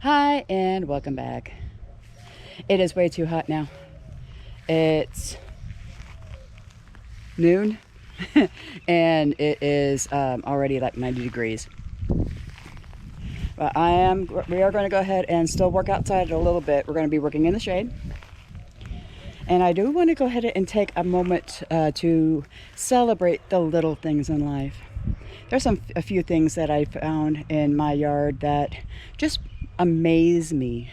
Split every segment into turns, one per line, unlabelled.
Hi and welcome back. It is way too hot now. It's noon and it is already like 90 degrees. But we are going to go ahead and still work outside a little bit. We're going to be working in the shade. And I do want to go ahead and take a moment to celebrate the little things in life. There's a few things that I found in my yard that just amaze me.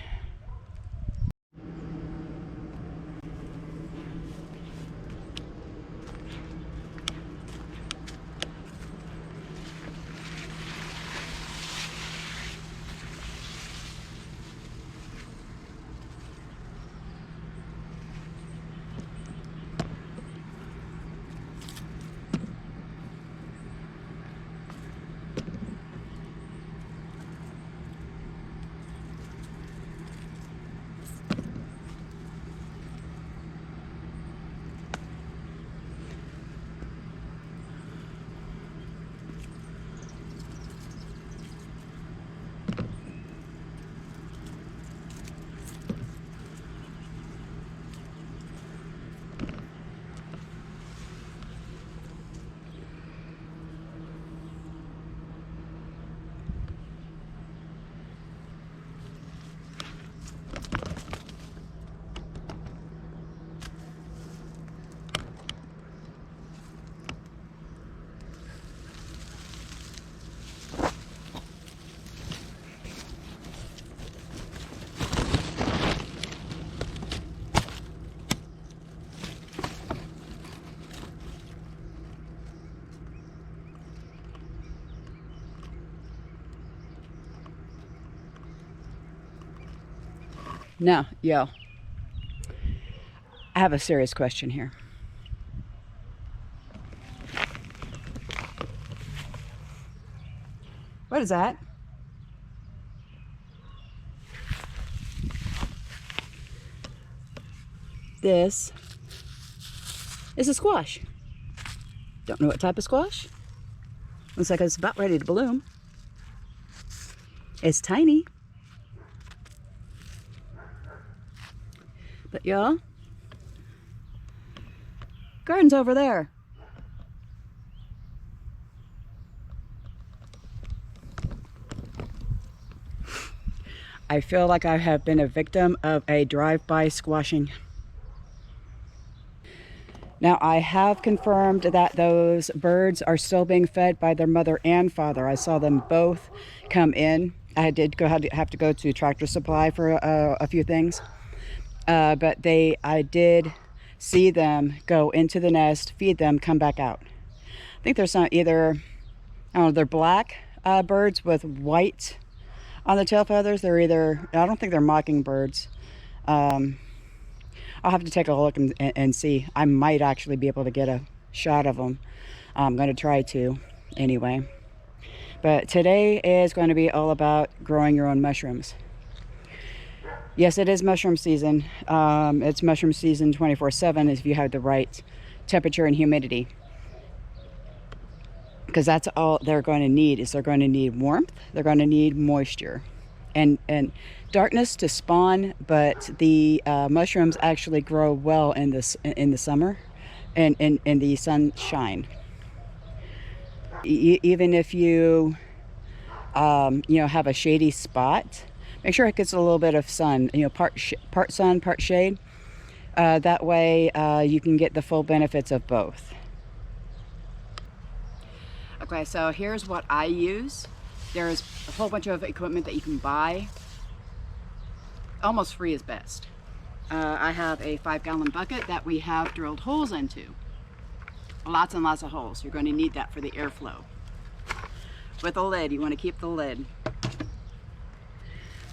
Now, yo, I have a serious question here. What is that? This is a squash. Don't know what type of squash. Looks like it's about ready to bloom. It's tiny. But y'all, garden's over there. I feel like I have been a victim of a drive-by squashing. Now, I have confirmed that those birds are still being fed by their mother and father. I saw them both come in. I did have to go to Tractor Supply for a few things. But I did see them go into the nest, feed them, come back out. I think there's some either, I don't know, they're black birds with white on the tail feathers. They're either, I don't think they're mockingbirds. I'll have to take a look and see. I might actually be able to get a shot of them. I'm going to try to anyway. But today is going to be all about growing your own mushrooms. Yes, it is mushroom season. It's mushroom season 24/7 if you have the right temperature and humidity. Because that's all they're going to need. They're going to need warmth, they're going to need moisture, and darkness to spawn. But the mushrooms actually grow well in the summer and in the sunshine. Even if you have a shady spot, make sure it gets a little bit of sun, part sun, part shade. That way you can get the full benefits of both. Okay, so here's what I use. There's a whole bunch of equipment that you can buy. Almost free is best. I have a 5-gallon bucket that we have drilled holes into. Lots and lots of holes. You're going to need that for the airflow. With a lid, you want to keep the lid.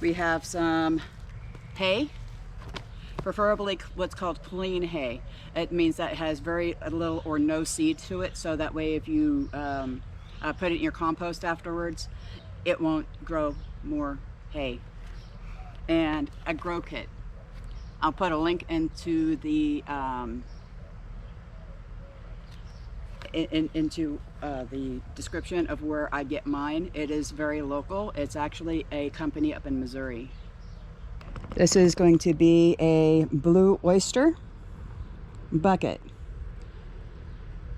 We have some hay, preferably what's called clean hay. It means that it has very little or no seed to it, so that way if you put it in your compost afterwards, it won't grow more hay. And a grow kit. I'll put a link into the into the description of where I get mine. It is very local. It's actually a company up in Missouri. This is going to be a blue oyster bucket.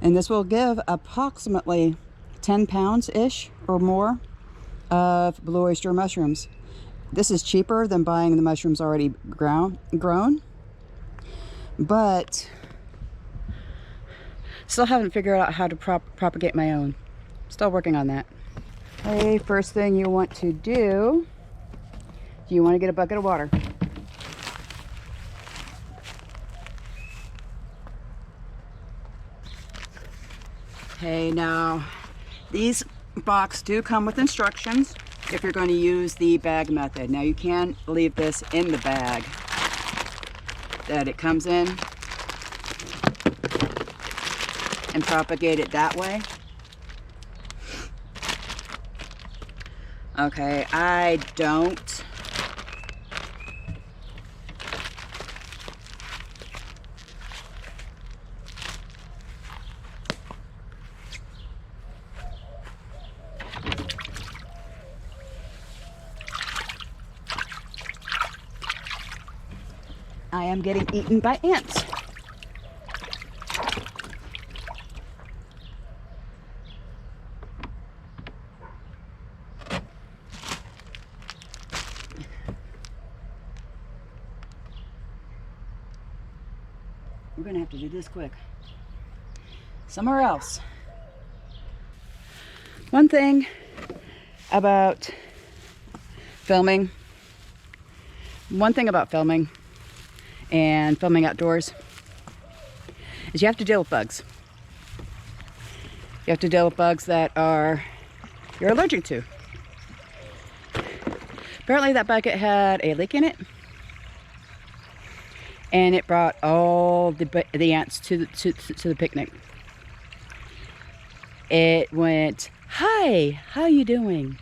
And this will give approximately 10 pounds-ish or more of blue oyster mushrooms. This is cheaper than buying the mushrooms already grown, but still haven't figured out how to propagate my own. Still working on that. Okay, first thing you want to do, you want to get a bucket of water. Okay, now these boxes do come with instructions if you're going to use the bag method. Now you can leave this in the bag that it comes in and propagate it that way. Okay, I don't. I am getting eaten by ants. We're gonna have to do this quick. Somewhere else. One thing about filming and filming outdoors is you have to deal with bugs. You have to deal with bugs that you're allergic to. Apparently that bucket had a leak in it, and it brought all the ants to the picnic. It went, "Hi, how you doing?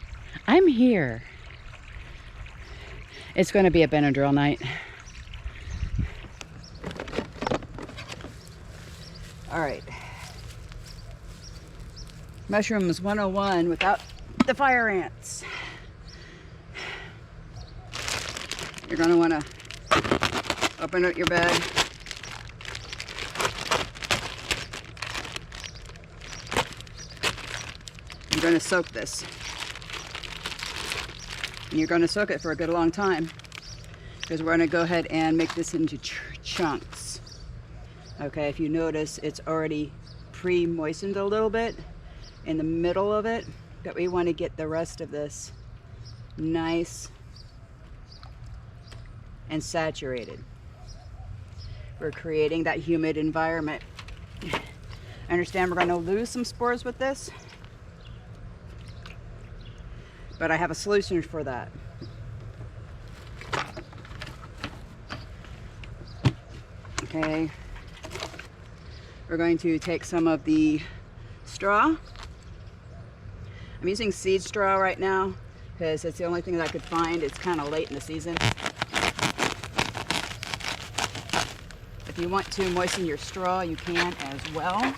I'm here." It's going to be a Benadryl night. All right. Mushrooms 101 without the fire ants. You're going to want to open up your bag. You're going to soak this. And you're going to soak it for a good long time, because we're going to go ahead and make this into chunks. Okay, if you notice, it's already pre-moistened a little bit in the middle of it, but we want to get the rest of this nice and saturated. We're creating that humid environment. I understand we're going to lose some spores with this, but I have a solution for that. Okay. We're going to take some of the straw. I'm using seed straw right now because it's the only thing that I could find. It's kind of late in the season. If you want to moisten your straw, you can as well.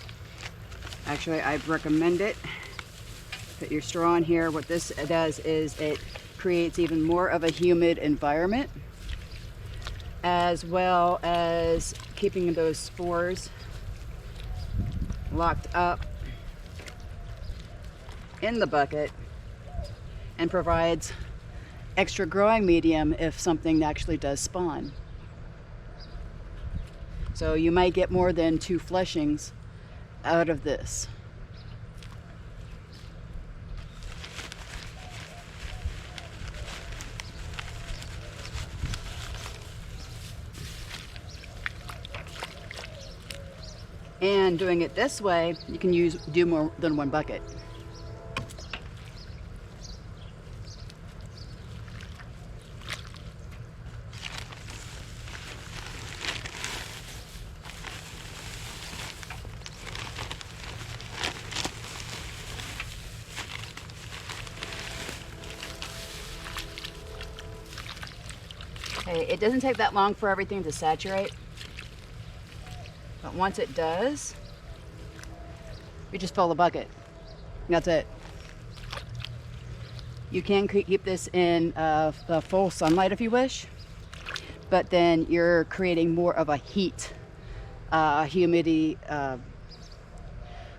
Actually, I recommend it. Put your straw in here. What this does is it creates even more of a humid environment, as well as keeping those spores locked up in the bucket, and provides extra growing medium if something actually does spawn. So you might get more than 2 flushings out of this. And doing it this way, you can do more than 1 bucket. Okay, it doesn't take that long for everything to saturate. But once it does, you just fill the bucket. That's it. You can keep this in the full sunlight if you wish, but then you're creating more of a heat, humidity,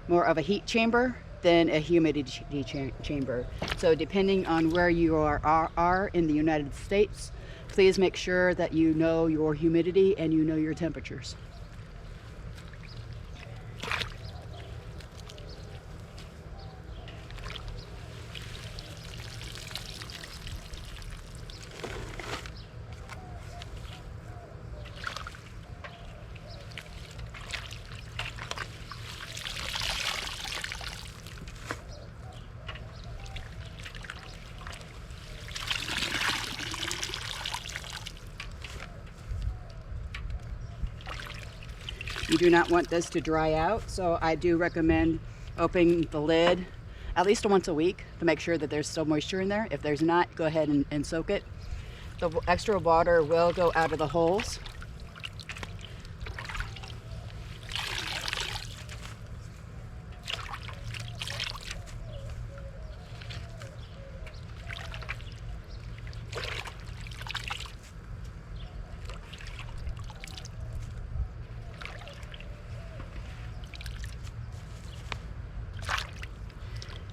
more of a heat chamber than a humidity chamber. So depending on where you are in the United States, please make sure that you know your humidity and you know your temperatures. You do not want this to dry out, so I do recommend opening the lid at least once a week to make sure that there's still moisture in there. If there's not, go ahead and soak it. The extra water will go out of the holes.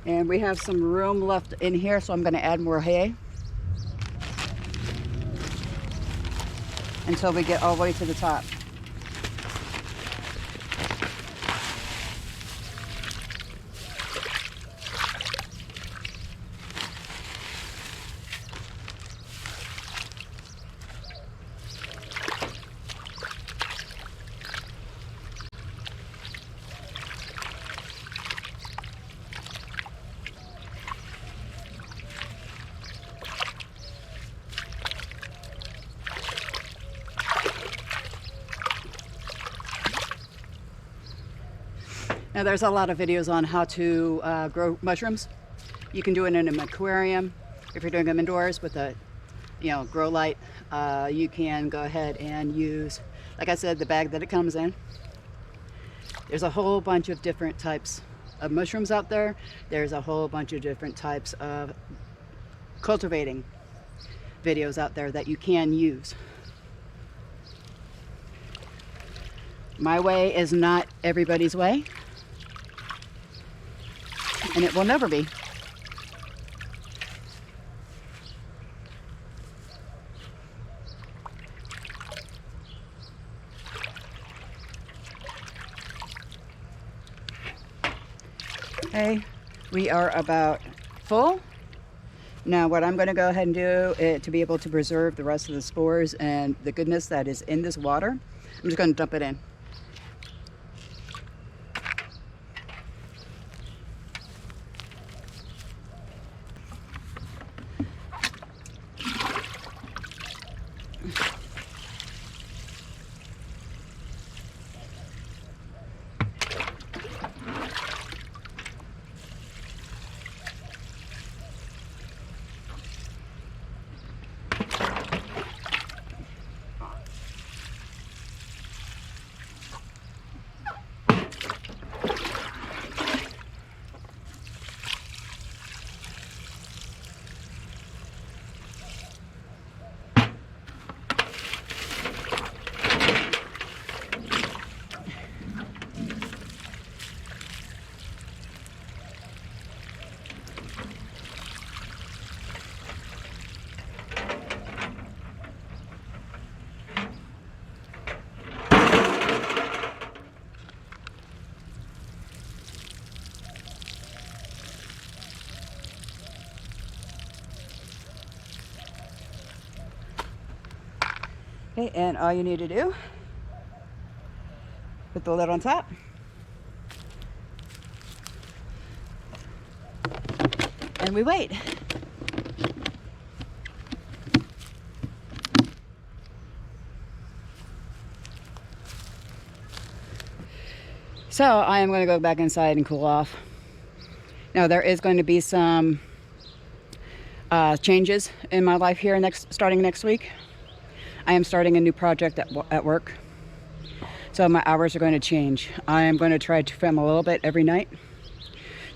And we have some room left in here, so I'm going to add more hay until we get all the way to the top. Now there's a lot of videos on how to grow mushrooms. You can do it in an aquarium. If you're doing them indoors with a grow light, you can go ahead and use, like I said, the bag that it comes in. There's a whole bunch of different types of mushrooms out there. There's a whole bunch of different types of cultivating videos out there that you can use. My way is not everybody's way, and it will never be. Okay, we are about full. Now what I'm going to go ahead and do to be able to preserve the rest of the spores and the goodness that is in this water, I'm just going to dump it in. Okay, and all you need to do, put the lid on top. And we wait. So I am going to go back inside and cool off. Now there is going to be some changes in my life here starting next week. I am starting a new project at work, so my hours are going to change. I am going to try to film a little bit every night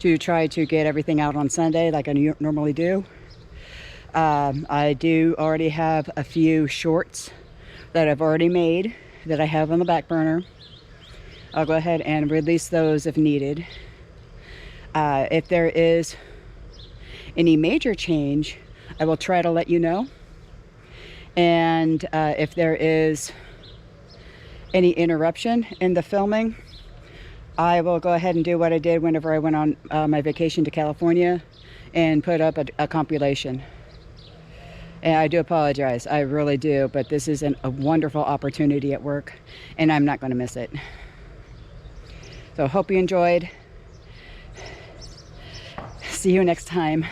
to try to get everything out on Sunday like I normally do. I do already have a few shorts that I've already made that I have on the back burner. I'll go ahead and release those if needed. If there is any major change, I will try to let you know. And if there is any interruption in the filming, I will go ahead and do what I did whenever I went on my vacation to California and put up a compilation. And I do apologize, I really do, but this is a wonderful opportunity at work, and I'm not going to miss it. So hope you enjoyed. See you next time.